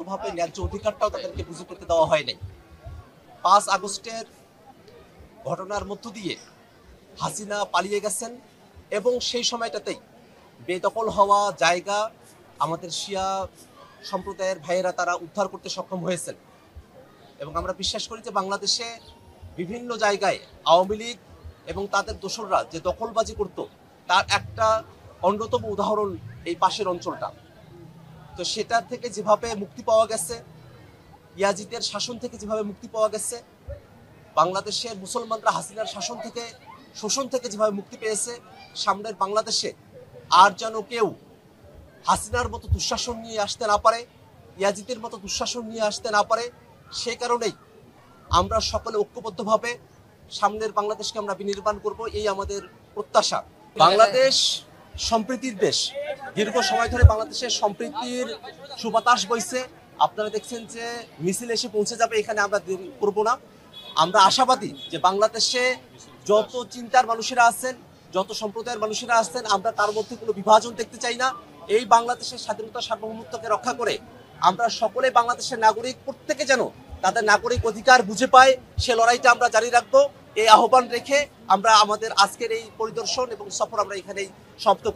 কোনোভাবে ন্যায্য অধিকারটাও তাদেরকে বুঝে পেতে দেওয়া হয় নাই। 5 আগস্টের ঘটনার মধ্য দিয়ে হাসিনা পালিয়ে গেছেন এবং সেই সময়টাতেই বেদখল হওয়া জায়গা আমাদের শিয়া সম্প্রদায়ের ভাইয়েরা তারা উদ্ধার করতে সক্ষম হয়েছেন। এবং আমরা বিশ্বাস করি যে বাংলাদেশে বিভিন্ন জায়গায় আওয়ামী লীগ এবং তাদের দোসররা যে দখলবাজি করত তার একটা অন্যতম উদাহরণ এই পাশের অঞ্চলটা। তো সেটার থেকে যেভাবে মুক্তি পাওয়া গেছে, ইয়াজিদের শাসন থেকে যেভাবে মুক্তি পাওয়া গেছে, বাংলাদেশের মুসলমানরা হাসিনার শাসন থেকে শোষণ থেকে যেভাবে মুক্তি পেয়েছে, সামনের বাংলাদেশে আর যেন কেউ হাসিনার মতো দুঃশাসন নিয়ে আসতে না পারে, ইয়াজিদের মতো দুঃশাসন নিয়ে আসতে না পারে, সেই কারণেই আমরা সকলে ঐক্যবদ্ধভাবে সামনের বাংলাদেশকে আমরা বিনির্মাণ করব, এই আমাদের প্রত্যাশা। বাংলাদেশ সম্প্রীতির দেশ, দীর্ঘ সময় ধরে বাংলাদেশের সম্প্রীতির সুবাতাস বইছে। আপনারা দেখছেন যে মিছিল এসে পৌঁছে যাবে, এখানে আমরা দেরি করব না। আমরা আশাবাদী যে বাংলাদেশে যত চিন্তার মানুষেরা আছেন, যত সম্প্রদায়ের মানুষেরা আছেন, আমরা তার মধ্যে কোনো বিভাজন দেখতে চাই না। এই বাংলাদেশের স্বাধীনতা সার্বভৌমত্বকে রক্ষা করে আমরা সকলে বাংলাদেশের নাগরিক, প্রত্যেকে যেন তাদের নাগরিক অধিকার বুঝে পায়, সে লড়াইটা আমরা জারি রাখবো। এই আহ্বান রেখে আমরা আমাদের আজকের এই পরিদর্শন এবং সফর আমরা এখানেই সমাপ্ত করি।